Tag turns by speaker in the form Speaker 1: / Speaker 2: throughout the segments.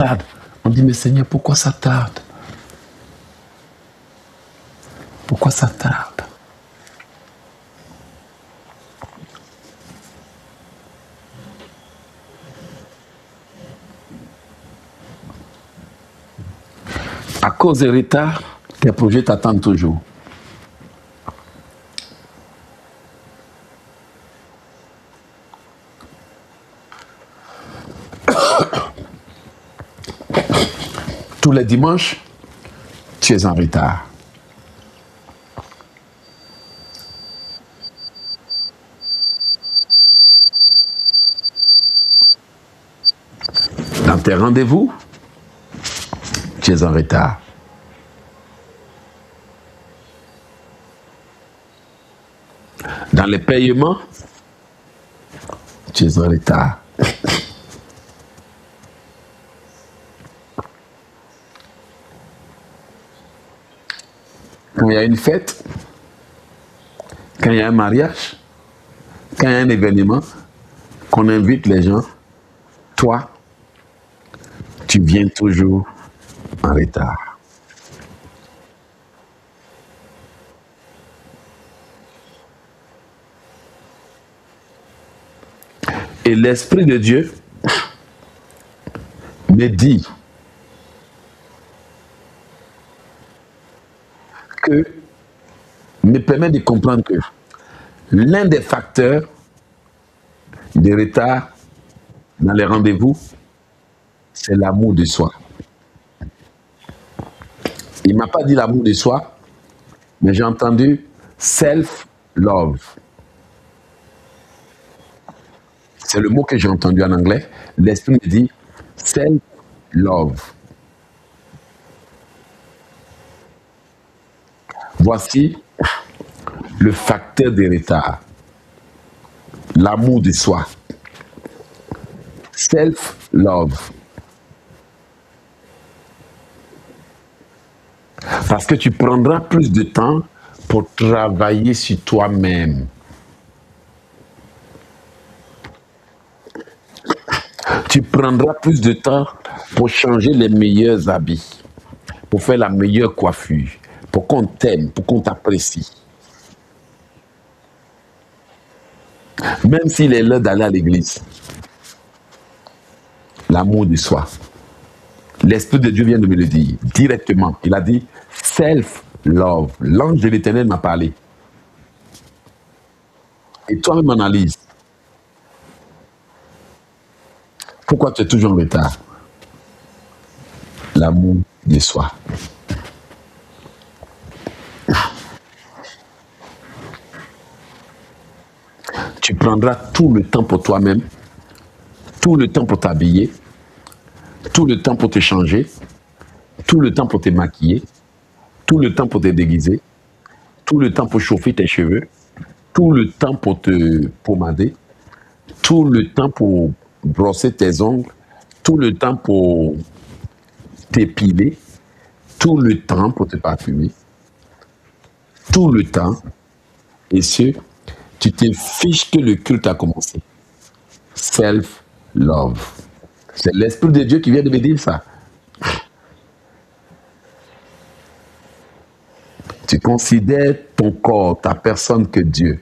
Speaker 1: tarde. On dit, mais Seigneur, pourquoi ça tarde? Pourquoi ça tarde? À cause des retards, tes projets t'attendent toujours. Tous les dimanches, tu es en retard. Dans tes rendez-vous, tu es en retard. Dans les paiements, tu es en retard. Quand il y a une fête, quand il y a un mariage, quand il y a un événement, qu'on invite les gens, toi, tu viens toujours en retard. Et l'Esprit de Dieu me dit que, me permet de comprendre que l'un des facteurs de retard dans les rendez-vous, c'est l'amour de soi. Il ne m'a pas dit l'amour de soi, mais j'ai entendu self-love. C'est le mot que j'ai entendu en anglais. L'Esprit me dit self-love. Voici le facteur de retard. L'amour de soi. Self-love. Parce que tu prendras plus de temps pour travailler sur toi-même. Tu prendras plus de temps pour changer les meilleurs habits, pour faire la meilleure coiffure, pour qu'on t'aime, pour qu'on t'apprécie. Même s'il est l'heure d'aller à l'église. L'amour de soi. L'Esprit de Dieu vient de me le dire directement. Il a dit self-love. L'ange de l'Éternel m'a parlé. Et toi-même analyse. Pourquoi tu es toujours en retard? L'amour de soi. Tu prendras tout le temps pour toi-même, tout le temps pour t'habiller, tout le temps pour te changer, tout le temps pour te maquiller, tout le temps pour te déguiser, tout le temps pour chauffer tes cheveux, tout le temps pour te pommader, tout le temps pour brosser tes ongles, tout le temps pour t'épiler, tout le temps pour te parfumer, tout le temps, et tu te fiches que le culte a commencé. Self-love. C'est l'Esprit de Dieu qui vient de me dire ça. Tu considères ton corps, ta personne que Dieu.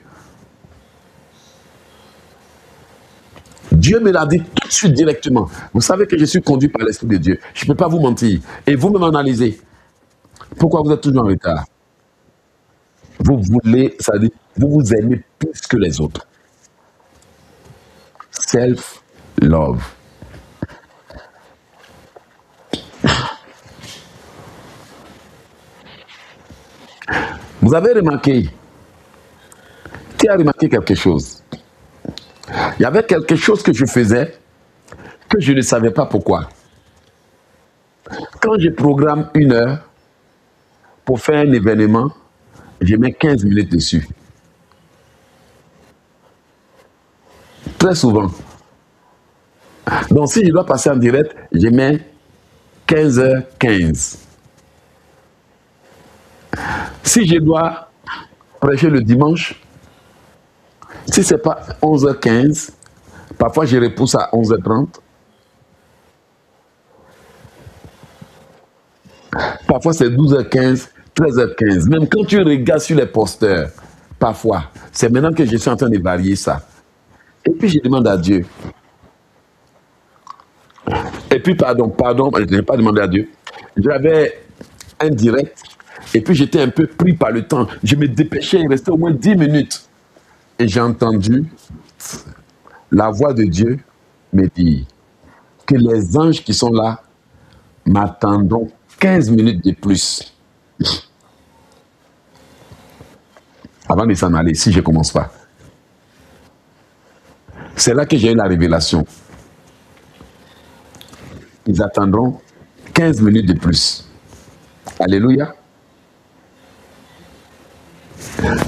Speaker 1: Dieu me l'a dit tout de suite directement. Vous savez que je suis conduit par l'Esprit de Dieu. Je ne peux pas vous mentir. Et vous-même analysez. Pourquoi vous êtes toujours en retard? Vous voulez, ça veut dire, vous vous aimez plus que les autres. Self-love. Vous avez remarqué, tu as remarqué quelque chose. Il y avait quelque chose que je faisais que je ne savais pas pourquoi. Quand je programme 1 heure pour faire un événement, je mets 15 minutes dessus. Très souvent. Donc si je dois passer en direct, je mets 15h15. Si je dois prêcher le dimanche, si ce n'est pas 11h15, parfois je repousse à 11h30. Parfois, c'est 12h15, 13h15. Même quand tu regardes sur les posters, parfois, c'est maintenant que je suis en train de varier ça. Et puis, je demande à Dieu. Et puis, pardon, je n'ai pas demandé à Dieu. J'avais un direct, et puis j'étais un peu pris par le temps. Je me dépêchais, il restait au moins 10 minutes. Et j'ai entendu la voix de Dieu me dire que les anges qui sont là m'attendront 15 minutes de plus avant de s'en aller, si je ne commence pas. C'est là que j'ai eu la révélation. Ils attendront 15 minutes de plus. Alléluia.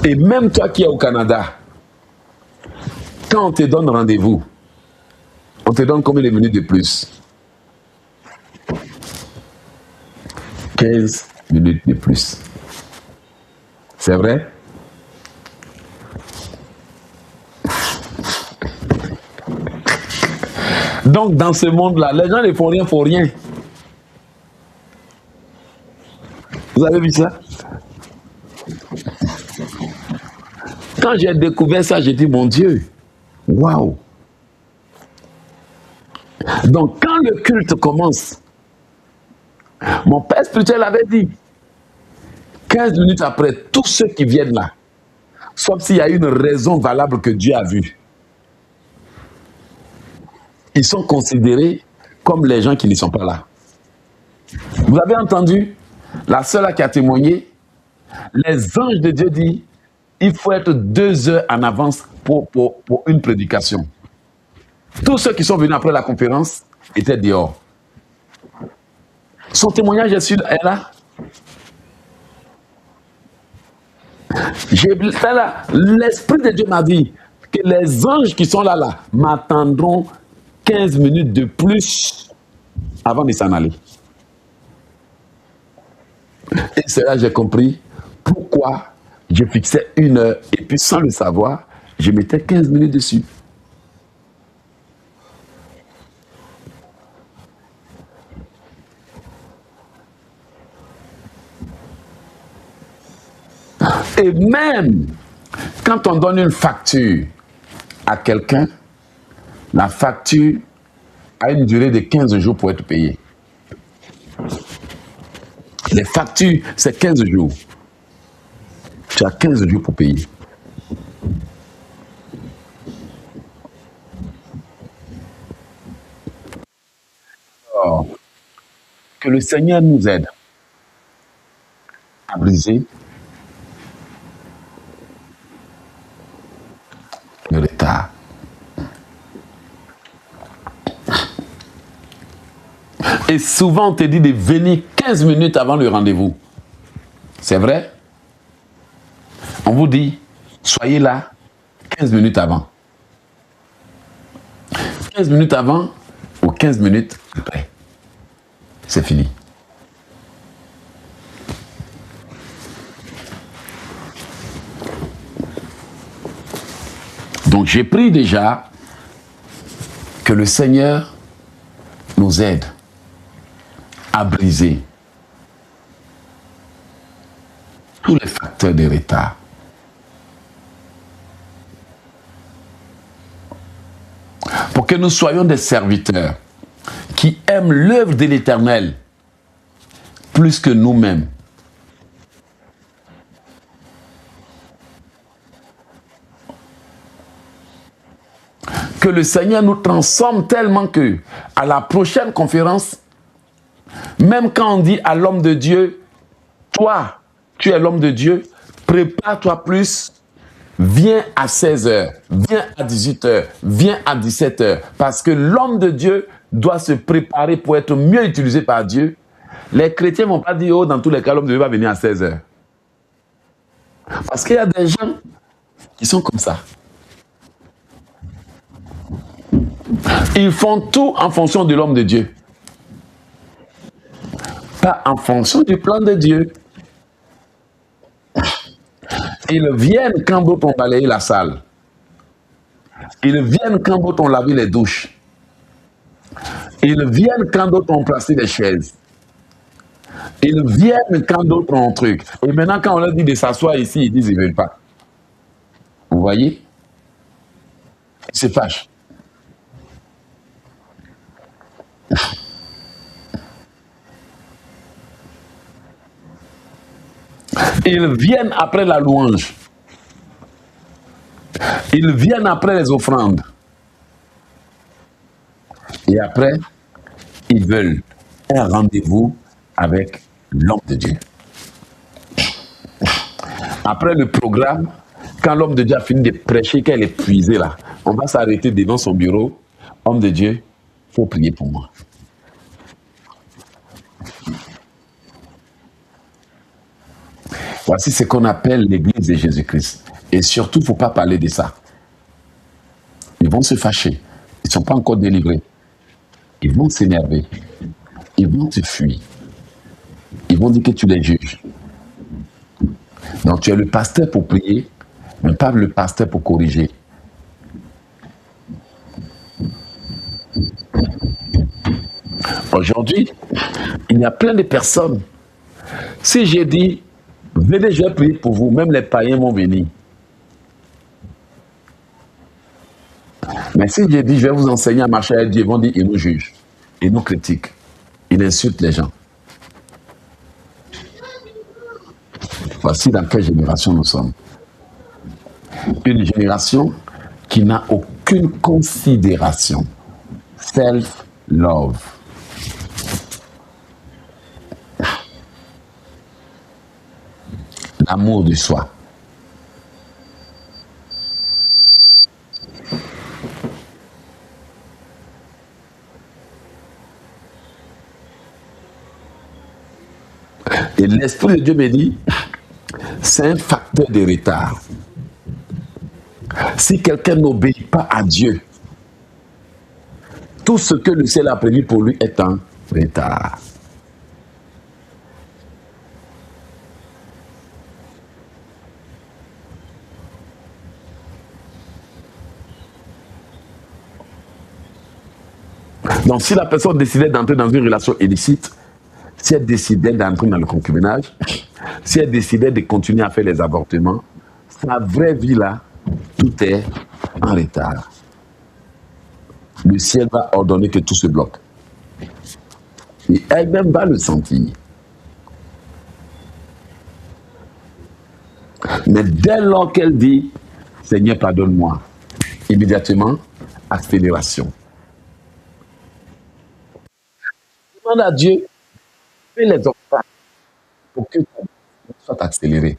Speaker 1: Et même toi qui es au Canada, quand on te donne rendez-vous, on te donne combien de minutes de plus? 15 minutes de plus. C'est vrai? Donc, dans ce monde-là, les gens ne font rien pour rien. Vous avez vu ça? Quand j'ai découvert ça, j'ai dit, mon Dieu, waouh! Donc, quand le culte commence, mon père spirituel avait dit, 15 minutes après, tous ceux qui viennent là, sauf s'il y a une raison valable que Dieu a vue, ils sont considérés comme les gens qui ne sont pas là. Vous avez entendu? La sœur qui a témoigné, les anges de Dieu disent, il faut être 2 heures en avance pour une prédication. Tous ceux qui sont venus après la conférence étaient dehors. Son témoignage est là. L'Esprit de Dieu m'a dit que les anges qui sont là m'attendront 15 minutes de plus avant de s'en aller. Et c'est là que j'ai compris pourquoi je fixais 1 heure et puis sans le savoir, je mettais 15 minutes dessus. Et même quand on donne une facture à quelqu'un, la facture a une durée de 15 jours pour être payée. Les factures, c'est 15 jours. Tu as 15 jours pour payer. Alors, que le Seigneur nous aide à briser le retard. Et souvent, on te dit de venir 15 minutes avant le rendez-vous. C'est vrai? On vous dit, soyez là 15 minutes avant. 15 minutes avant ou 15 minutes après. C'est fini. Donc j'ai pris déjà que le Seigneur nous aide à briser tous les facteurs de retard. Pour que nous soyons des serviteurs qui aiment l'œuvre de l'Éternel plus que nous-mêmes. Que le Seigneur nous transforme tellement que, à la prochaine conférence, même quand on dit à l'homme de Dieu, toi, tu es l'homme de Dieu, prépare-toi plus, viens à 16h, viens à 18h, viens à 17h, parce que l'homme de Dieu doit se préparer pour être mieux utilisé par Dieu. Les chrétiens ne vont pas dire, oh, dans tous les cas, l'homme de Dieu va venir à 16h. Parce qu'il y a des gens qui sont comme ça. Ils font tout en fonction de l'homme de Dieu. Pas en fonction du plan de Dieu. Ils viennent quand d'autres ont balayé la salle. Ils viennent quand d'autres ont lavé les douches. Ils viennent quand d'autres ont placé les chaises. Ils viennent quand d'autres ont un truc. Et maintenant, quand on leur dit de s'asseoir ici, ils disent qu'ils ne veulent pas. Vous voyez? Ils se fâchent. Ils viennent après la louange. Ils viennent après les offrandes. Et après, ils veulent un rendez-vous avec l'homme de Dieu. Après le programme, quand l'homme de Dieu a fini de prêcher, qu'elle est épuisée là, on va s'arrêter devant son bureau. Homme de Dieu, il faut prier pour moi. Voici ce qu'on appelle l'église de Jésus-Christ. Et surtout, il ne faut pas parler de ça. Ils vont se fâcher. Ils ne sont pas encore délivrés. Ils vont s'énerver. Ils vont te fuir. Ils vont dire que tu les juges. Donc tu es le pasteur pour prier, mais pas le pasteur pour corriger. Aujourd'hui, il y a plein de personnes. Si j'ai dit, venez, je vais prier pour vous, même les païens vont venir. Mais si j'ai dit, je vais vous enseigner à marcher avec Dieu, ils vont dire, ils nous jugent, ils nous critiquent, ils insultent les gens. Voici dans quelle génération nous sommes. Une génération qui n'a aucune considération. Self-love. L'amour de soi. Et l'Esprit de Dieu me dit, c'est un facteur de retard. Si quelqu'un n'obéit pas à Dieu, tout ce que le ciel a prévu pour lui est en retard. Donc si la personne décidait d'entrer dans une relation illicite, si elle décidait d'entrer dans le concubinage, si elle décidait de continuer à faire les avortements, sa vraie vie là, tout est en retard. Le ciel va ordonner que tout se bloque. Et elle-même va le sentir. Mais dès lors qu'elle dit, Seigneur, pardonne-moi, immédiatement, accélération. Demande à Dieu, fais les obstacles pour que ta vie soit accélérée.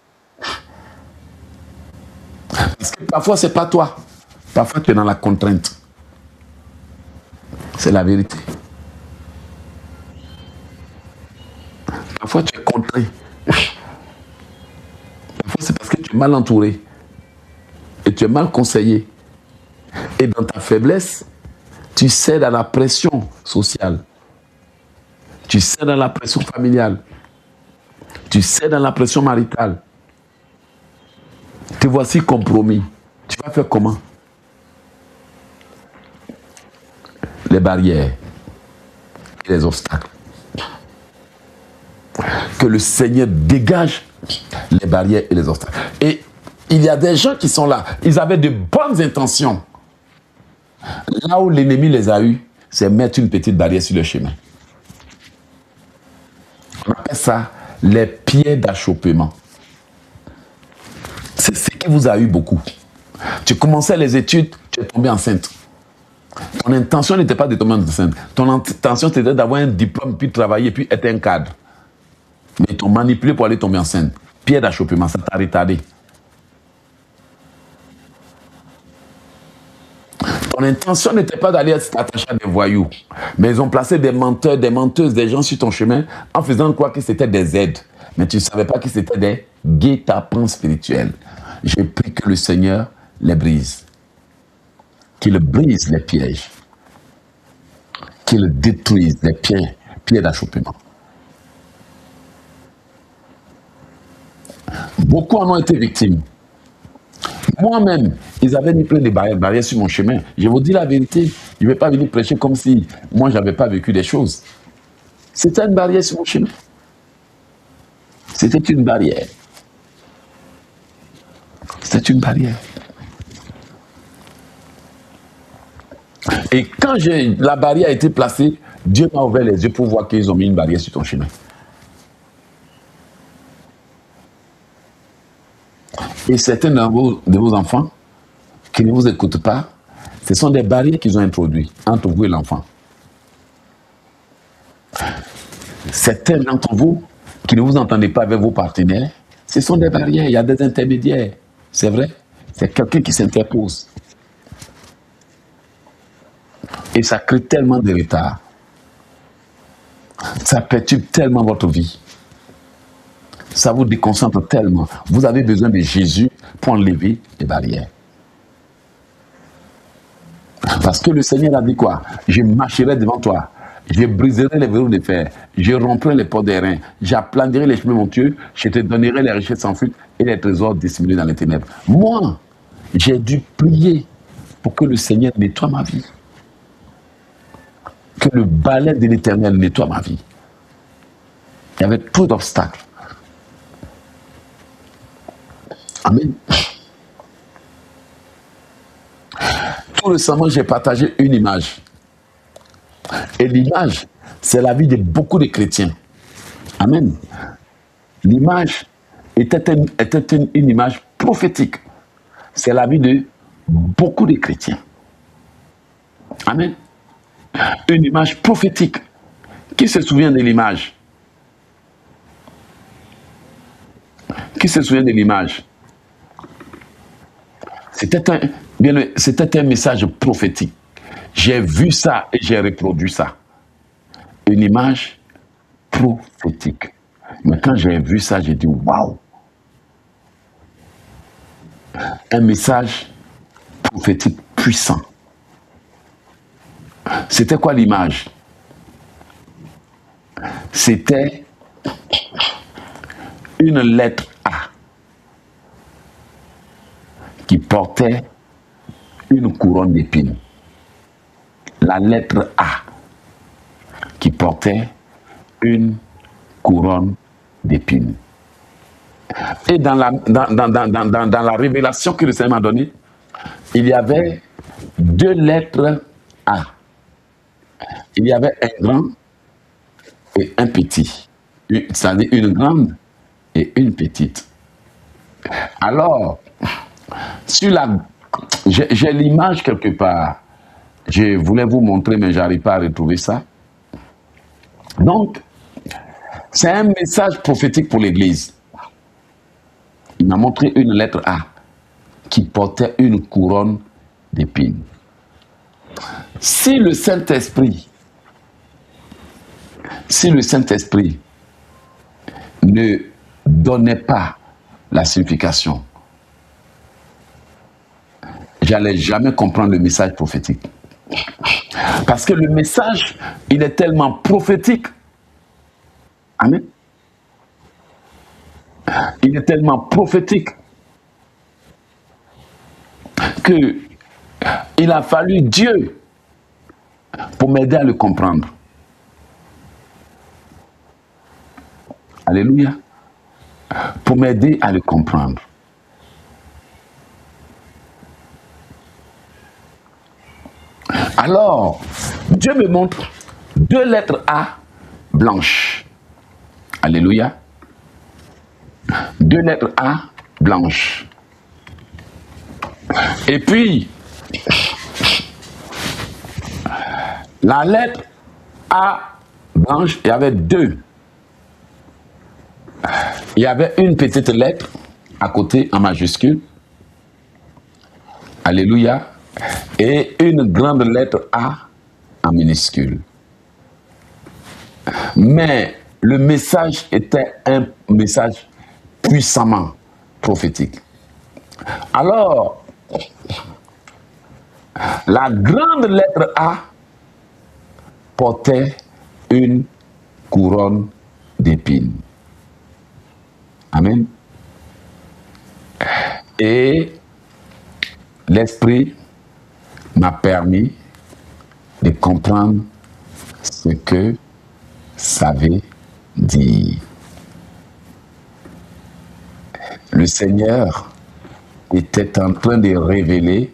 Speaker 1: Parce que parfois, ce n'est pas toi. Parfois, tu es dans la contrainte. C'est la vérité. Parfois, tu es contraint. Parfois, c'est parce que tu es mal entouré. Et tu es mal conseillé. Et dans ta faiblesse, tu cèdes à la pression sociale. Tu cèdes à la pression familiale. Tu cèdes à la pression maritale. Te voici compromis. Tu vas faire comment? Les barrières et les obstacles. Que le Seigneur dégage les barrières et les obstacles. Et il y a des gens qui sont là. Ils avaient de bonnes intentions. Là où l'ennemi les a eus, c'est mettre une petite barrière sur le chemin. On appelle ça les pieds d'achoppement. C'est ce qui vous a eu beaucoup. Tu commençais les études, tu es tombé enceinte. Ton intention n'était pas de tomber enceinte. Ton intention c'était d'avoir un diplôme, puis travailler, puis être un cadre. Mais ils t'ont manipulé pour aller tomber enceinte. Pied d'achoppement, ça t'a retardé. Ton intention n'était pas d'aller s'attacher à des voyous. Mais ils ont placé des menteurs, des menteuses, des gens sur ton chemin en faisant croire que c'était des aides. Mais tu ne savais pas que c'était des guet-apens spirituels. Je prie que le Seigneur les brise. Qu'il brise les pièges. Qu'il détruise les pieds d'achoppement. Beaucoup en ont été victimes. Moi-même, ils avaient mis plein de barrières sur mon chemin. Je vous dis la vérité, je ne vais pas venir prêcher comme si moi, je n'avais pas vécu des choses. C'était une barrière sur mon chemin. C'était une barrière. C'était une barrière. Et quand la barrière a été placée, Dieu m'a ouvert les yeux pour voir qu'ils ont mis une barrière sur ton chemin. Et certains de vos enfants qui ne vous écoutent pas, ce sont des barrières qu'ils ont introduites entre vous et l'enfant. Certains d'entre vous qui ne vous entendez pas avec vos partenaires, ce sont des barrières, il y a des intermédiaires. C'est vrai, c'est quelqu'un qui s'interpose. Et ça crée tellement de retard. Ça perturbe tellement votre vie. Ça vous déconcentre tellement. Vous avez besoin de Jésus pour enlever les barrières. Parce que le Seigneur a dit quoi? Je marcherai devant toi. Je briserai les verrous de fer. Je romprai les portes des reins. J'aplanirai les chemins montueux. Je te donnerai les richesses sans fuite et les trésors dissimulés dans les ténèbres. Moi, j'ai dû prier pour que le Seigneur nettoie ma vie. Que le balai de l'Éternel nettoie ma vie. Il y avait trop d'obstacles. Amen. Tout récemment, j'ai partagé une image. Et l'image, c'est la vie de beaucoup de chrétiens. Amen. L'image était une image prophétique. C'est la vie de beaucoup de chrétiens. Amen. Une image prophétique. Qui se souvient de l'image? Qui se souvient de l'image? C'était un message prophétique. J'ai vu ça et j'ai reproduit ça. Une image prophétique. Mais quand j'ai vu ça, j'ai dit waouh! Un message prophétique puissant. C'était quoi l'image? C'était une lettre A qui portait une couronne d'épines. La lettre A qui portait une couronne d'épines. Et dans la révélation que le Seigneur m'a donnée, il y avait deux lettres A. Il y avait un grand et un petit. C'est-à-dire une grande et une petite. Alors, j'ai l'image quelque part. Je voulais vous montrer, mais je n'arrive pas à retrouver ça. Donc, c'est un message prophétique pour l'Église. Il m'a montré une lettre A qui portait une couronne d'épines. Si le Saint-Esprit ne donnait pas la signification, j'allais jamais comprendre le message prophétique. Parce que le message, il est tellement prophétique. Amen. Il est tellement prophétique que il a fallu Dieu pour m'aider à le comprendre. Alléluia. Pour m'aider à le comprendre. Alors, Dieu me montre deux lettres A blanches. Alléluia. Deux lettres A blanches. Et puis, la lettre A blanche, il y avait deux. Il y avait une petite lettre à côté en majuscule. Alléluia. Et une grande lettre A en minuscule. Mais le message était un message puissamment prophétique. Alors, la grande lettre A portait une couronne d'épines. Amen. Et l'Esprit m'a permis de comprendre ce que ça veut dire. le Seigneur était en train de révéler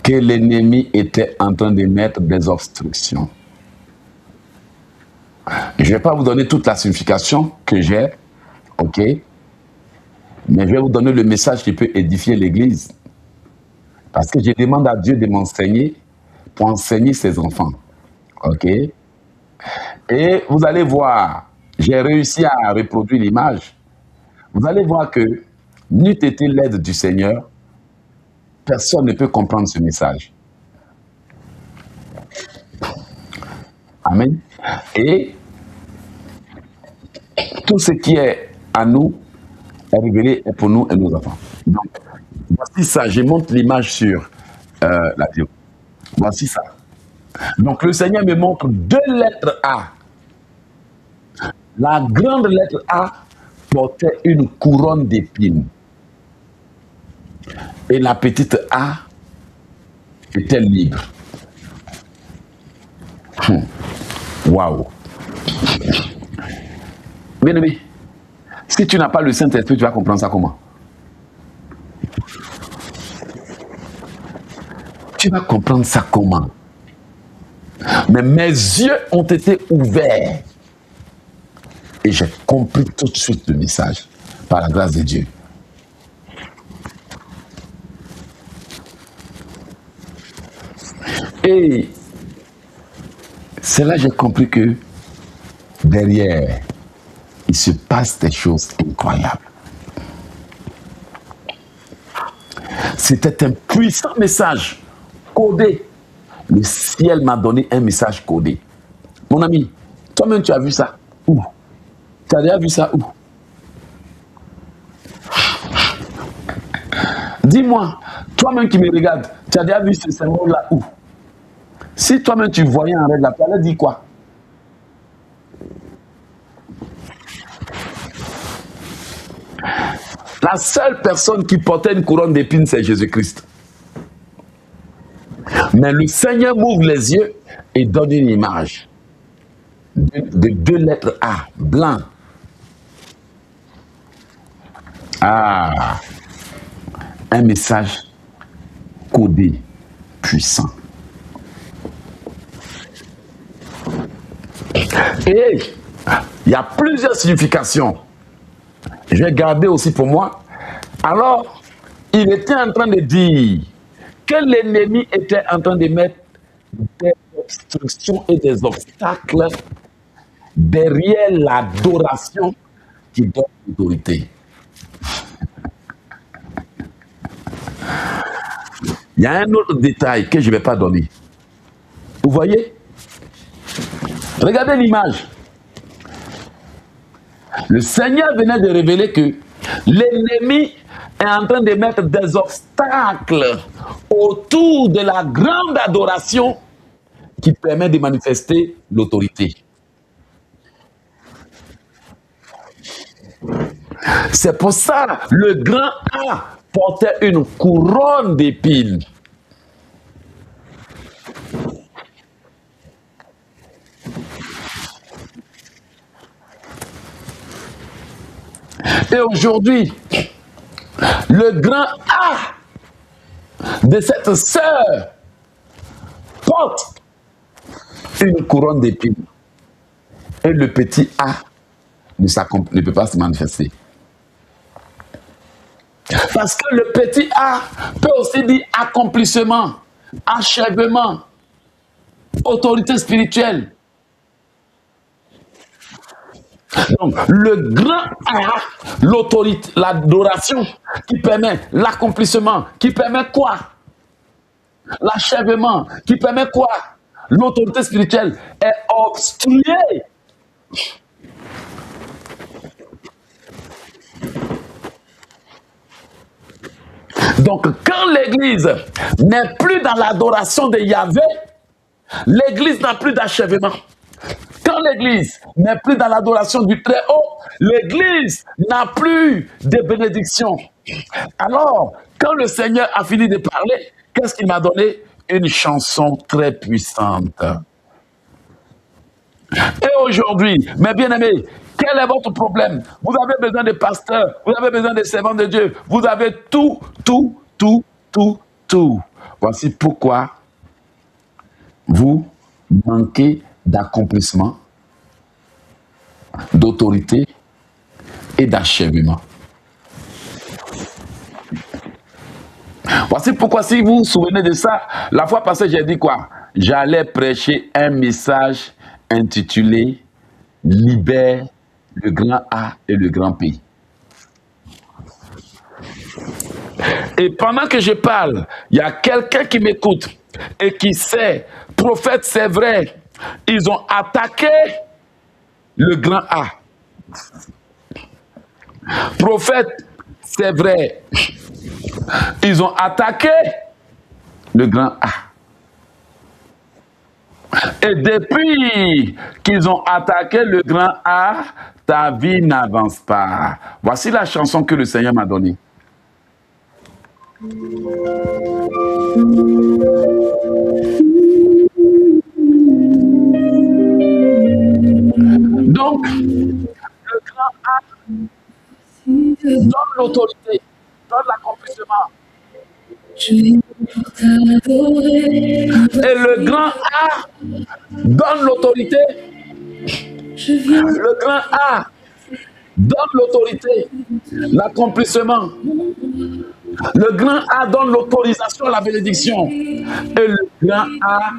Speaker 1: que l'ennemi était en train de mettre des obstructions. Je ne vais pas vous donner toute la signification que j'ai, ok? Mais je vais vous donner le message qui peut édifier l'Église. Parce que je demande à Dieu de m'enseigner pour enseigner ses enfants, ok? Et vous allez voir, j'ai réussi à reproduire l'image. Vous allez voir que, n'eût été l'aide du Seigneur, personne ne peut comprendre ce message. Amen. Et tout ce qui est à nous est révélé pour nous et nos enfants. Donc, voici ça. Je montre l'image sur la vidéo. Voici ça. Donc, le Seigneur me montre 2 lettres A. La grande lettre A portait une couronne d'épines. Et la petite A était libre. Waouh! Bien-aimé, si tu n'as pas le Saint-Esprit, tu vas comprendre ça comment? Tu vas comprendre ça comment? Mais mes yeux ont été ouverts. Et j'ai compris tout de suite le message, par la grâce de Dieu. Et c'est là que j'ai compris que derrière, il se passe des choses incroyables. C'était un puissant message codé. Le ciel m'a donné un message codé. Mon ami, toi-même tu as vu ça? Où? Tu as déjà vu ça où? Dis-moi, toi-même qui me regardes, tu as déjà vu ce symbole-là où? Si toi-même tu voyais en règle, tu allais dire quoi? La seule personne qui portait une couronne d'épines, c'est Jésus-Christ. Mais le Seigneur m'ouvre les yeux et donne une image de 2 lettres A, blanc. Ah, un message codé, puissant. Et il y a plusieurs significations. Je vais garder aussi pour moi. Alors, il était en train de dire que l'ennemi était en train de mettre des obstructions et des obstacles derrière l'adoration qui donne l'autorité. Il y a un autre détail que je ne vais pas donner. Vous voyez? Regardez l'image. Le Seigneur venait de révéler que l'ennemi est en train de mettre des obstacles autour de la grande adoration qui permet de manifester l'autorité. C'est pour ça que le grand A portait une couronne d'épines. Et aujourd'hui, le grand A de cette sœur porte une couronne d'épines. Et le petit A ne peut pas se manifester. Parce que le petit A peut aussi dire accomplissement, achèvement, autorité spirituelle. Donc, le grand A, l'autorité, l'adoration, qui permet l'accomplissement, qui permet quoi? L'achèvement, qui permet quoi? L'autorité spirituelle est obstruée. Donc, quand l'Église n'est plus dans l'adoration de Yahvé, l'Église n'a plus d'achèvement. Quand l'Église n'est plus dans l'adoration du Très-Haut, l'Église n'a plus de bénédiction. Alors, quand le Seigneur a fini de parler, qu'est-ce qu'il m'a donné? Une chanson très puissante. Et aujourd'hui, mes bien-aimés, Quel est votre problème? Vous avez besoin de pasteurs, vous avez besoin de servants de Dieu, vous avez tout, tout, tout, tout, tout. Voici pourquoi vous manquez d'accomplissement, d'autorité et d'achèvement. Voici pourquoi, si vous vous souvenez de ça, la fois passée, j'ai dit quoi? J'allais prêcher un message intitulé « Libère le grand A et le grand P ». Et pendant que je parle, il y a quelqu'un qui m'écoute et qui sait, prophète, c'est vrai, ils ont attaqué le grand A. Prophète, c'est vrai, ils ont attaqué le grand A. Et depuis qu'ils ont attaqué le grand A, ta vie n'avance pas. Voici la chanson que le Seigneur m'a donnée. Donc, le grand A donne l'autorité, donne l'accomplissement. Et le grand A donne l'autorité. Le grand A donne l'autorité, l'accomplissement. Le grand A donne l'autorisation à la bénédiction. Et le grand A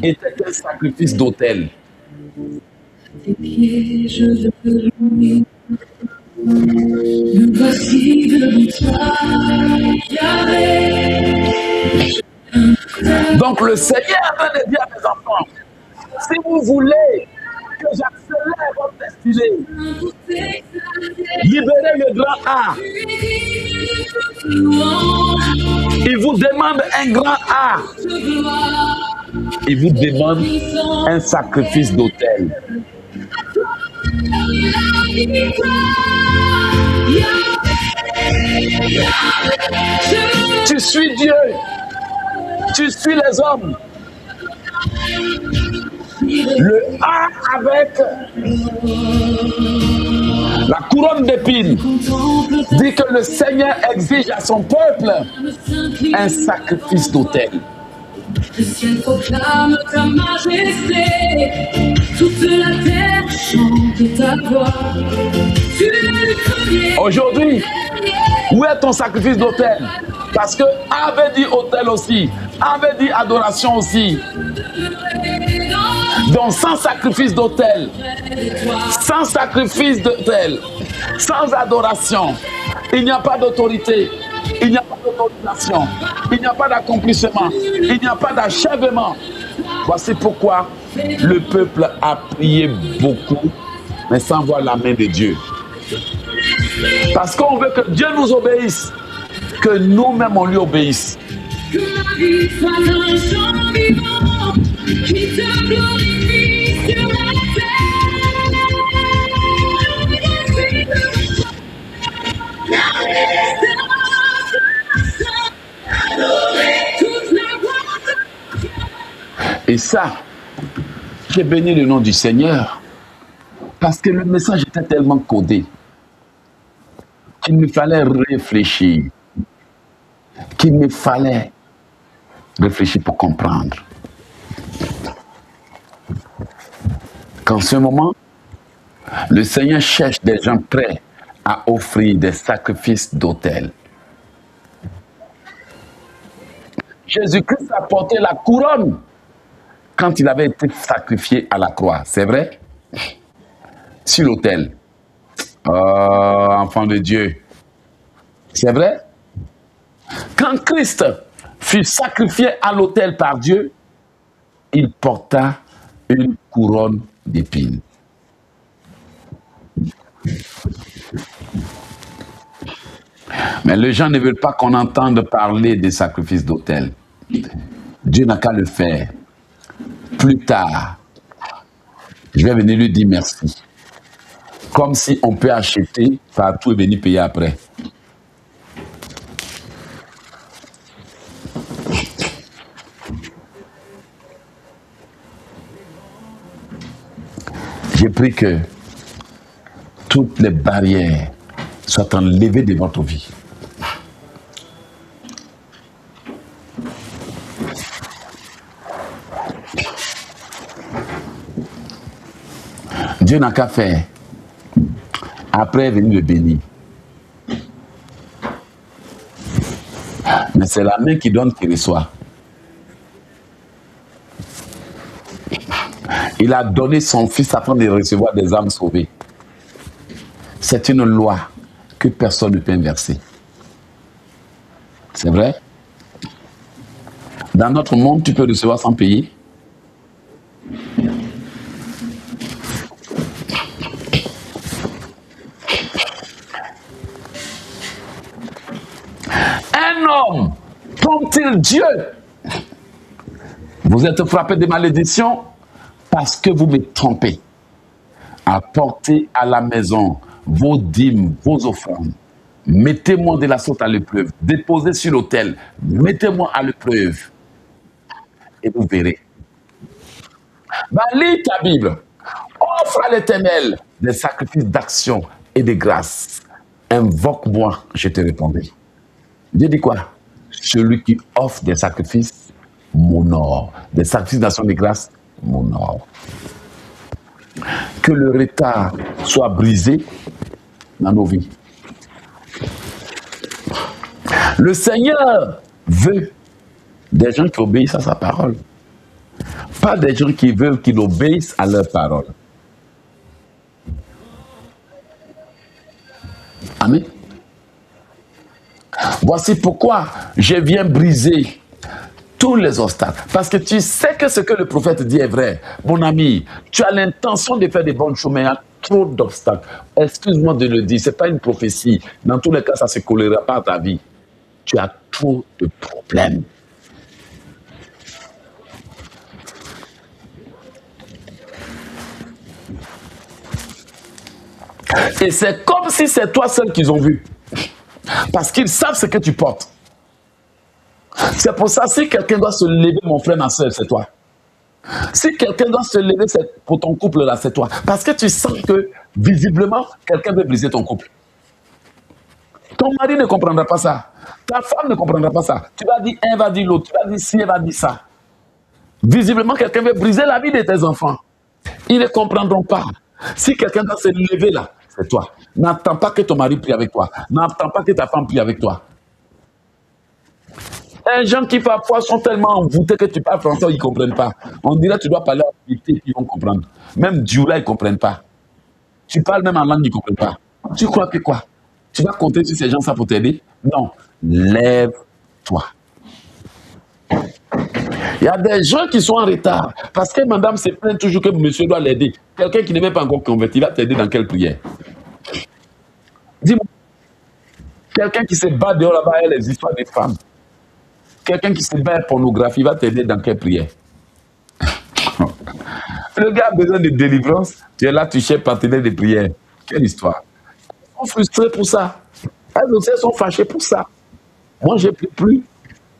Speaker 1: était un sacrifice d'autel. Donc le Seigneur veut dire à mes enfants, si vous voulez que j'accélère votre destinée, libérez le grand A. Il vous demande un grand A. Il vous demande un sacrifice d'autel. Tu suis Dieu. Tu suis les hommes. Le A avec la couronne d'épines dit que le Seigneur exige à son peuple un sacrifice d'autel. Le ciel proclame ta majesté, toute la terre chante ta gloire. Aujourd'hui, où est ton sacrifice d'autel? Parce que A avait dit autel aussi, A avait dit adoration aussi. Donc sans sacrifice d'autel, sans sacrifice d'autel, sans adoration, il n'y a pas d'autorité, il n'y a pas d'autorisation, il n'y a pas d'accomplissement, il n'y a pas d'achèvement. Voici pourquoi le peuple a prié beaucoup, mais sans voir la main de Dieu. Parce qu'on veut que Dieu nous obéisse, que nous-mêmes on lui obéisse. Que ma vie soit un chant vivant qui te glorifie sur la terre. Et ça, j'ai béni le nom du Seigneur parce que le message était tellement codé qu'il me fallait réfléchir, qu'il me fallait réfléchir pour comprendre. Qu'en ce moment, le Seigneur cherche des gens prêts à offrir des sacrifices d'autel. Jésus-Christ a porté la couronne quand il avait été sacrifié à la croix, c'est vrai? Sur l'autel. Oh, enfant de Dieu. C'est vrai? Quand Christ fut sacrifié à l'autel par Dieu, il porta une couronne d'épines. Mais les gens ne veulent pas qu'on entende parler des sacrifices d'autel. Dieu n'a qu'à le faire. Plus tard, je vais venir lui dire merci. Comme si on peut acheter partout et venir payer après. J'ai pris que toutes les barrières soient enlevées de votre vie. Dieu n'a qu'à faire. Après, venir le bénir. Mais c'est la main qui donne qui reçoit. Il a donné son fils afin de recevoir des âmes sauvées. C'est une loi que personne ne peut inverser. C'est vrai? Dans notre monde, tu peux recevoir sans payer. Un homme, trompe-t-il Dieu? Vous êtes frappé de malédiction parce que vous me trompez. Apportez à la maison vos dîmes, vos offrandes. Mettez-moi de la sorte à l'épreuve. Déposez sur l'autel. Mettez-moi à l'épreuve. Et vous verrez. Lis ta Bible. Offre à l'Éternel des sacrifices d'action et de grâce. Invoque-moi, je te répondrai. Dieu dit quoi? Celui qui offre des sacrifices m'honore. Des sacrifices d'action et de grâce m'honore. Que le retard soit brisé dans nos vies. Le Seigneur veut des gens qui obéissent à sa parole. Pas des gens qui veulent qu'il obéisse à leur parole. Amen. Voici pourquoi je viens briser tous les obstacles. Parce que tu sais que ce que le prophète dit est vrai. Mon ami, tu as l'intention de faire des bonnes choses, mais il y a trop d'obstacles. Excuse-moi de le dire, ce n'est pas une prophétie. Dans tous les cas, ça ne se collera pas à ta vie. Tu as trop de problèmes. Et c'est comme si c'est toi seul qu'ils ont vu. Parce qu'ils savent ce que tu portes. C'est pour ça, si quelqu'un doit se lever, mon frère, ma soeur, c'est toi. Si quelqu'un doit se lever pour ton couple, là, c'est toi. Parce que tu sens que, visiblement, quelqu'un veut briser ton couple. Ton mari ne comprendra pas ça. Ta femme ne comprendra pas ça. Tu vas dire, un va dire l'autre. Tu vas dire ci, elle va dire ça. Visiblement, quelqu'un veut briser la vie de tes enfants. Ils ne comprendront pas. Si quelqu'un doit se lever là, c'est toi. N'attends pas que ton mari prie avec toi. N'attends pas que ta femme prie avec toi. Les gens qui parfois sont tellement envoûtés que tu parles français, ils ne comprennent pas. On dirait que tu dois parler en vérité, ils vont comprendre. Même Dioula, ils ne comprennent pas. Tu parles même en langue, ils ne comprennent pas. Tu crois que quoi? Tu vas compter sur ces gens ça pour t'aider? Non. Lève-toi. Il y a des gens qui sont en retard parce que madame se plaint toujours que monsieur doit l'aider. Quelqu'un qui n'est même pas encore converti, il va t'aider dans quelle prière? Dis-moi. Quelqu'un qui se bat dehors là-bas, il y a les histoires des femmes. Quelqu'un qui se bat à la pornographie, il va t'aider dans quelle prière? Le gars a besoin de délivrance, tu es là, tu cherches partenaire de prière. Quelle histoire? Ils sont frustrés pour ça. Elles aussi sont fâchées pour ça. Moi, je ne prie plus.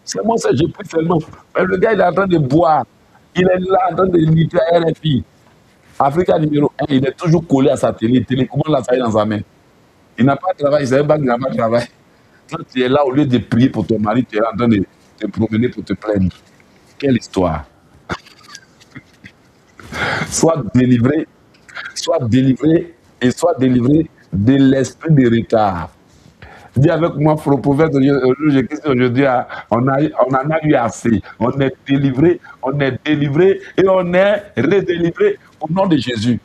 Speaker 1: C'est moi, ça, je prie seulement. Mais le gars, il est en train de boire. Il est là en train de lire à RFI. Africa numéro 1, il est toujours collé à sa télé. Télécommande là, ça y est dans sa main. Il n'a pas de travail, c'est un bac, il n'a pas de travail. Quand tu es là, au lieu de prier pour ton mari, tu es en train de te promener pour te plaindre. Quelle histoire. Sois délivré et sois délivré de l'esprit de retard. Dis avec moi, prophète, aujourd'hui, on en a eu assez. On est délivré et on est redélivré au nom de Jésus.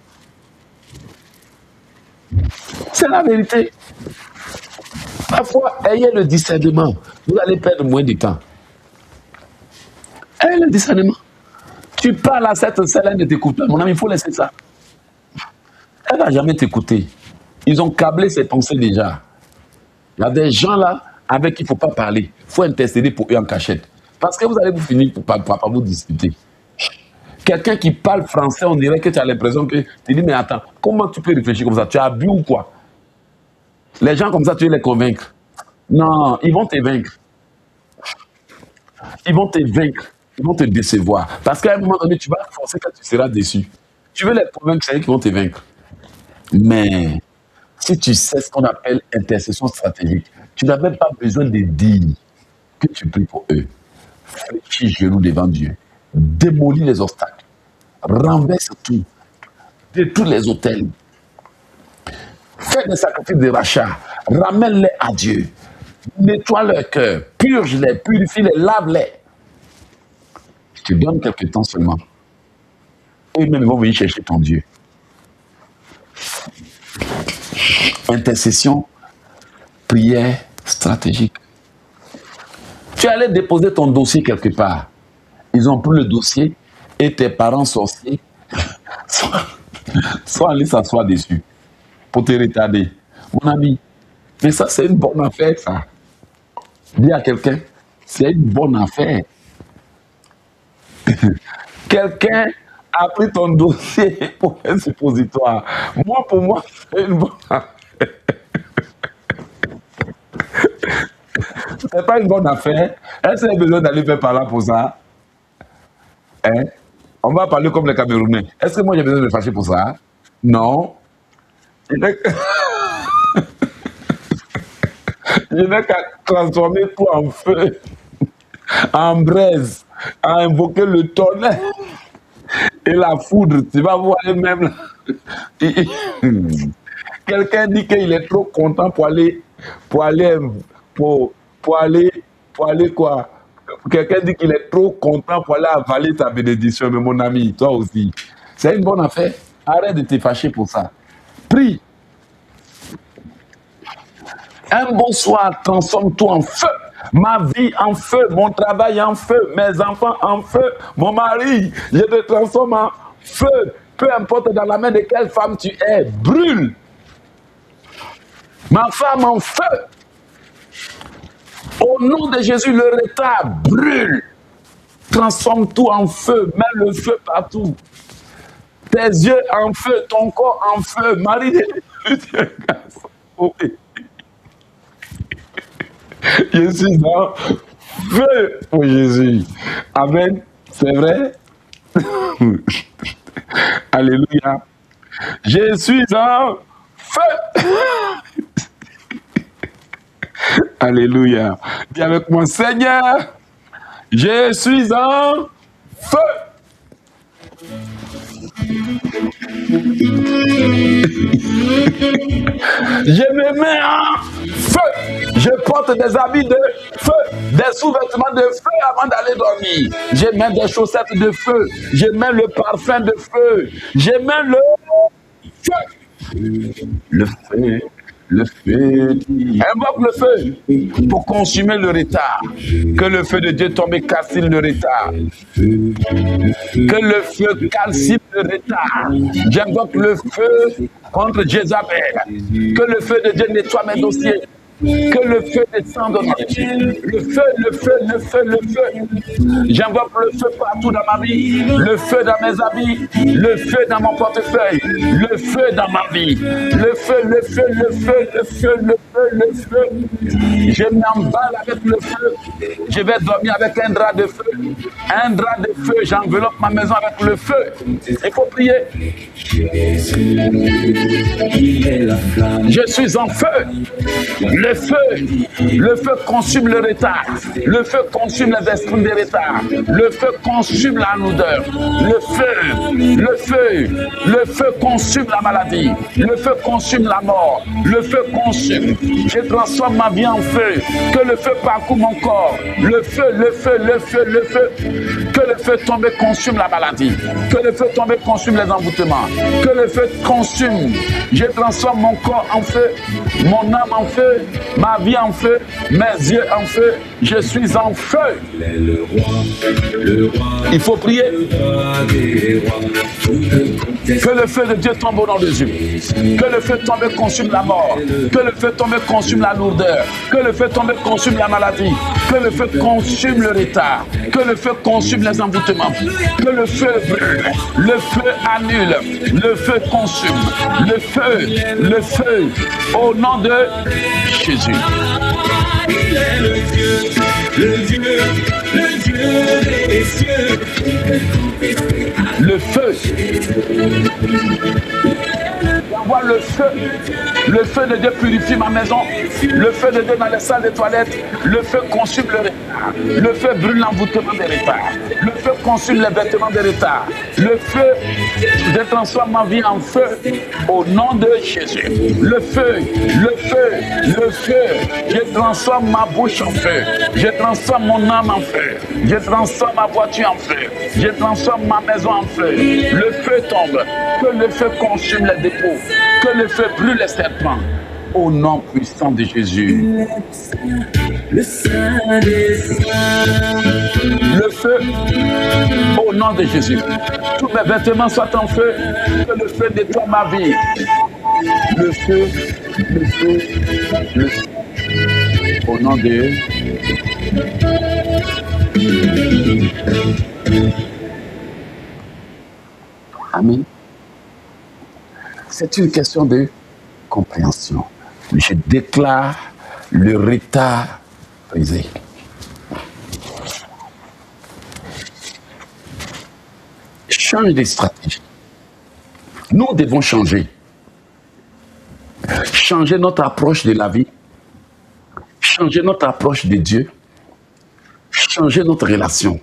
Speaker 1: C'est la vérité. Parfois, ayez le discernement. Vous allez perdre moins de temps. Ayez le discernement. Tu parles à cette celle, elle ne t'écoute pas. Mon ami, il faut laisser ça. Elle ne va jamais t'écouter. Ils ont câblé ses pensées déjà. Il y a des gens là avec qui il ne faut pas parler. Il faut intercéder pour eux en cachette. Parce que vous allez vous finir par vous discuter. Quelqu'un qui parle français, on dirait que tu as l'impression que... Tu dis, mais attends, comment tu peux réfléchir comme ça? Tu as bu ou quoi? Les gens comme ça, tu veux les convaincre. Non, ils vont te vaincre. Ils vont te vaincre. Ils vont te décevoir. Parce qu'à un moment donné, tu vas forcer quand tu seras déçu. Tu veux les convaincre, c'est eux qui vont te vaincre. Mais Si tu sais ce qu'on appelle intercession stratégique, tu n'as même pas besoin de dire que tu pries pour eux. Fléchis genoux devant Dieu. Démolis les obstacles. Renverse tout. Détruis les hôtels. Fais des sacrifices de rachat. Ramène-les à Dieu. Nettoie leur cœur. Purge-les, purifie-les, lave-les. Je te donne quelques temps seulement. Eux-mêmes vont venir chercher ton Dieu. Intercession, prière stratégique. Tu allais déposer ton dossier quelque part. Ils ont pris le dossier et tes parents sorciers sont allés s'asseoir dessus pour te retarder. Mon ami, mais ça c'est une bonne affaire ça. Dis à quelqu'un, c'est une bonne affaire. Quelqu'un a pris ton dossier pour un suppositoire. Moi, pour moi, c'est une bonne affaire. C'est pas une bonne affaire. Est-ce qu'il y a besoin d'aller faire par là pour ça? Hein? On va parler comme les Camerounais. Est-ce que moi j'ai besoin de me fâcher pour ça? Non. Je n'ai qu'à transformer tout en feu, en braise, à invoquer le tonnerre et la foudre. Tu vas voir même là. Quelqu'un dit qu'il est trop content pour aller quoi? Quelqu'un dit qu'il est trop content pour aller avaler ta bénédiction, mais mon ami, toi aussi. C'est une bonne affaire. Arrête de te fâcher pour ça. Prie. Un bon soir transforme tout en feu. Ma vie en feu, mon travail en feu, mes enfants en feu, mon mari, je te transforme en feu. Peu importe dans la main de quelle femme tu es, brûle. Ma femme en feu. Au nom de Jésus, le retard brûle. Transforme tout en feu. Mets le feu partout. Tes yeux en feu, ton corps en feu. Marie de Dieu. Je suis en feu pour Jésus. Amen. C'est vrai? Alléluia. Je suis en feu. Alléluia. Dis avec moi, Seigneur, je suis en feu. Je me mets en feu. Je porte des habits de feu, des sous-vêtements de feu avant d'aller dormir. Je mets des chaussettes de feu. Je mets le parfum de feu. Je mets le feu. Le feu. Le feu. Invoque le feu pour consumer le retard. Que le feu de Dieu tombe et calcine le retard. Que le feu calcine le retard. J'invoque le feu contre Jézabel. Que le feu de Dieu nettoie mes dossiers. Que le feu descende dans ma vie. Le feu, le feu, le feu, le feu. J'invoque le feu partout dans ma vie. Le feu dans mes habits. Le feu dans mon portefeuille. Le feu dans ma vie. Le feu, le feu, le feu, le feu, le feu, le feu. Je m'emballe avec le feu. Je vais dormir avec un drap de feu. Un drap de feu. J'enveloppe ma maison avec le feu. Il faut prier. Je suis en feu. Le feu consume le retard. Le feu consume les esprits de retard. Le feu consume la lourdeur. Le feu consume la maladie. Le feu consume la mort. Le feu consume. Je transforme ma vie en feu. Que le feu parcourt mon corps. Le feu, le feu, le feu, le feu. Que le feu tombe et consume la maladie. Que le feu tombe et consume les envoûtements. Que le feu consume. Je transforme mon corps en feu. Mon âme en feu. Ma vie en feu, mes yeux en feu, je suis en feu. Il faut prier. Que le feu de Dieu tombe au nom de Jésus. Que le feu tombe et consume la mort. Que le feu tombe et consume la lourdeur. Que le feu tombe et consume la maladie. Que le feu consume le retard. Que le feu consume les envoûtements. Que le feu brûle. Le feu annule. Le feu consume. Le feu, au nom de Jésus.
Speaker 2: Il est le Dieu des cieux.
Speaker 1: Le feu. J'envoie le feu. Le feu de Dieu purifie ma maison. Le feu de Dieu dans les salles des toilettes. Le feu consume le retard. Le feu brûle l'envoûtement des retards. Le feu consume les vêtements des retards. Le feu, je transforme ma vie en feu au nom de Jésus. Le feu, le feu, le feu. Je transforme ma bouche en feu. Je transforme mon âme en feu. Je transforme ma voiture en feu. Je transforme ma maison en feu. Le feu tombe. Que le feu consume les dépôts. Que le feu brûle les serpents. Au nom puissant de Jésus.
Speaker 2: Le Saint des Saints.
Speaker 1: Le feu, au nom de Jésus. Tous mes vêtements soient en feu. Que le feu nettoie ma vie. Le feu, le feu, le feu. Au nom de Amen. C'est une question de compréhension. Je déclare le retard brisé. Change de stratégie. Nous devons changer. Changer notre approche de la vie. Changer notre approche de Dieu. Changer notre relation.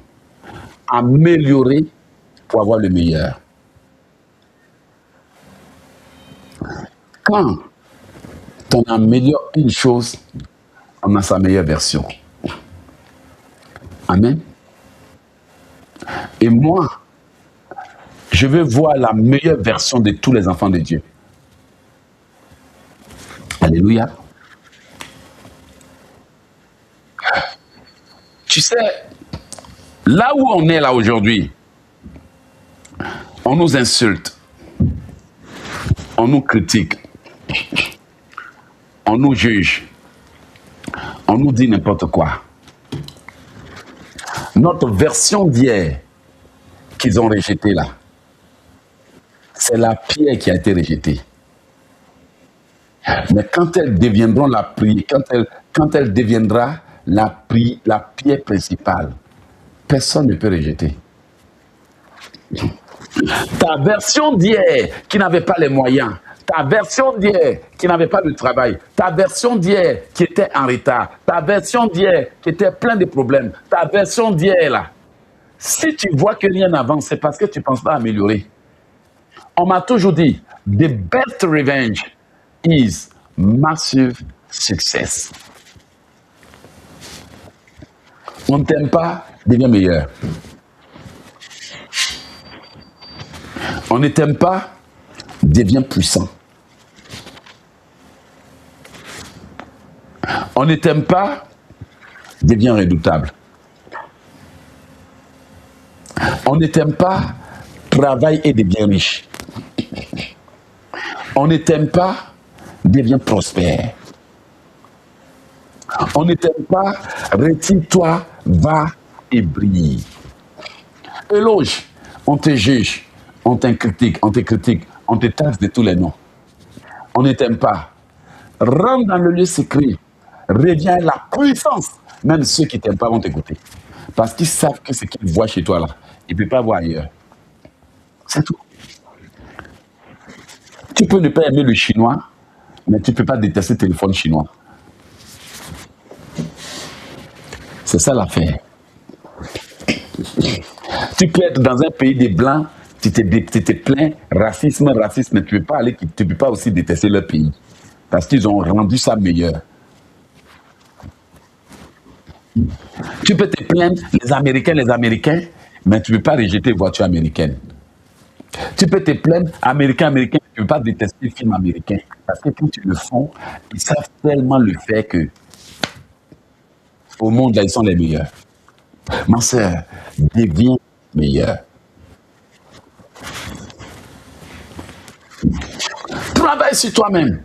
Speaker 1: Améliorer pour avoir le meilleur. Quand on améliore une chose, on a sa meilleure version. Amen. Et moi, je veux voir la meilleure version de tous les enfants de Dieu. Alléluia. Tu sais, là où on est là aujourd'hui, on nous insulte, on nous critique, on nous juge, on nous dit n'importe quoi. Notre version d'hier qu'ils ont rejetée là, c'est la pierre qui a été rejetée. Mais quand elles deviendront la prière, quand elle deviendra la pierre principale, personne ne peut rejeter. Ta version d'hier qui n'avait pas les moyens, ta version d'hier qui n'avait pas le travail, ta version d'hier qui était en retard, ta version d'hier qui était plein de problèmes, ta version d'hier là, si tu vois que rien n'avance, c'est parce que tu ne penses pas améliorer. On m'a toujours dit, the best revenge is massive success. On ne t'aime pas, deviens meilleur. On ne t'aime pas, deviens puissant. On ne t'aime pas, deviens redoutable. On ne t'aime pas, travaille et deviens riche. On ne t'aime pas, deviens prospère. On ne t'aime pas, retire-toi, va et brille. Éloge, on te juge, on te critique, on te taxe de tous les noms. On ne t'aime pas. Rentre dans le lieu secret, reviens à la puissance. Même ceux qui ne t'aiment pas vont t'écouter. Parce qu'ils savent que ce qu'ils voient chez toi là, ils ne peuvent pas voir ailleurs. C'est tout. Tu peux ne pas aimer le chinois, mais tu ne peux pas détester le téléphone chinois. C'est ça l'affaire. Tu peux être dans un pays des blancs, tu te plains, racisme, mais tu ne peux pas aussi détester leur pays. Parce qu'ils ont rendu ça meilleur. Tu peux te plaindre, les Américains, mais tu ne peux pas rejeter les voitures américaines. Tu peux te plaindre, Américains, tu ne peux pas détester les films américains. Parce que quand ils le font, ils savent tellement le faire que au monde, là, ils sont les meilleurs. Ma sœur, deviens meilleur. Travaille sur toi-même.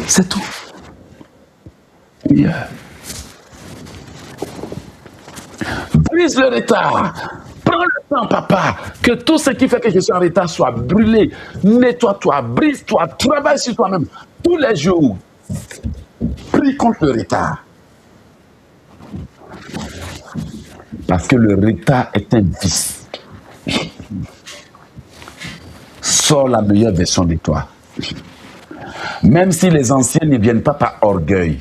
Speaker 1: C'est tout. Meilleur. Brise le retard. Prends le temps, papa, que tout ce qui fait que je suis en retard soit brûlé. Nettoie-toi, brise-toi, travaille sur toi-même. Tous les jours, prie contre le retard. Parce que le retard est un vice. sors la meilleure version de toi. Même si les anciens ne viennent pas par orgueil,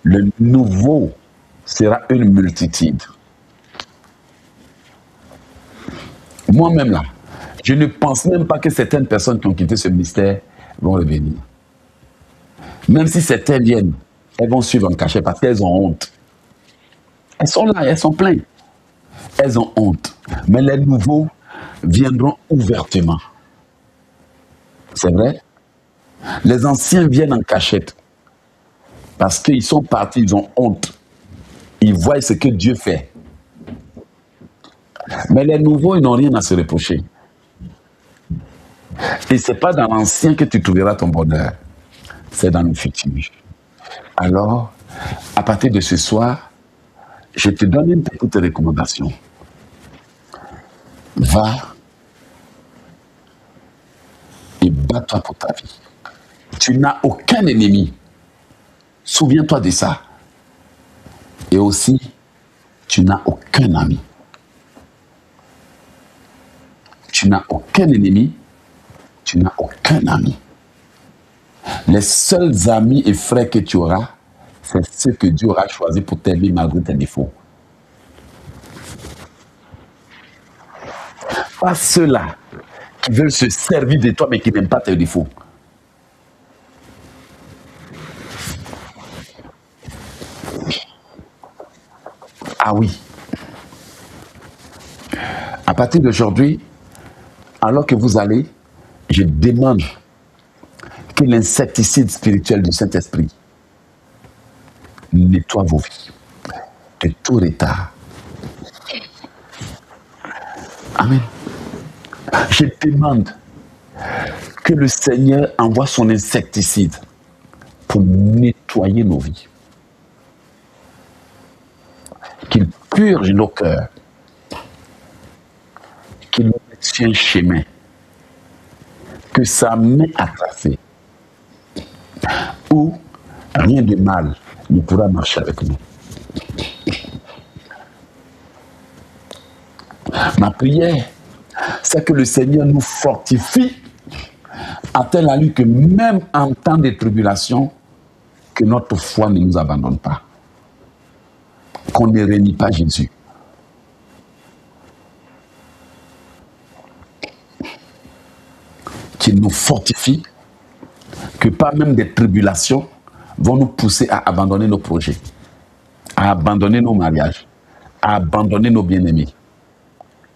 Speaker 1: le nouveau sera une multitude. Moi-même là, je ne pense même pas que certaines personnes qui ont quitté ce mystère vont revenir. Même si certaines viennent, elles vont suivre en cachet parce qu'elles ont honte. Elles sont là, elles sont pleines. Elles ont honte. Mais les nouveaux viendront ouvertement. C'est vrai? Les anciens viennent en cachette. Parce qu'ils sont partis, ils ont honte. Ils voient ce que Dieu fait. Mais les nouveaux, ils n'ont rien à se reprocher. Et ce n'est pas dans l'ancien que tu trouveras ton bonheur. C'est dans le futur. Alors, à partir de ce soir, je te donne une petite recommandation. Va et bats-toi pour ta vie. Tu n'as aucun ennemi. Souviens-toi de ça. Et aussi, tu n'as aucun ami. Tu n'as aucun ennemi. Tu n'as aucun ami. Les seuls amis et frères que tu auras, c'est ceux que Dieu aura choisis pour t'aimer malgré tes défauts. Pas ceux-là qui veulent se servir de toi mais qui n'aiment pas tes défauts. Ah oui. À partir d'aujourd'hui, alors que vous allez, je demande que l'insecticide spirituel du Saint-Esprit nettoie vos vies de tout retard. Amen. Je demande que le Seigneur envoie son insecticide pour nettoyer nos vies. Qu'il purge nos cœurs. Qu'il nous mette sur un chemin. Que sa main a tracé. Où rien de mal ne pourra marcher avec nous. Ma prière, c'est que le Seigneur nous fortifie à tel allure que même en temps de tribulation, que notre foi ne nous abandonne pas. Qu'on ne renie pas Jésus. Qu'il nous fortifie, que pas même des tribulations vont nous pousser à abandonner nos projets, à abandonner nos mariages, à abandonner nos bien-aimés.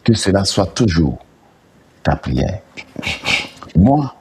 Speaker 1: Que cela soit toujours ta prière. Moi,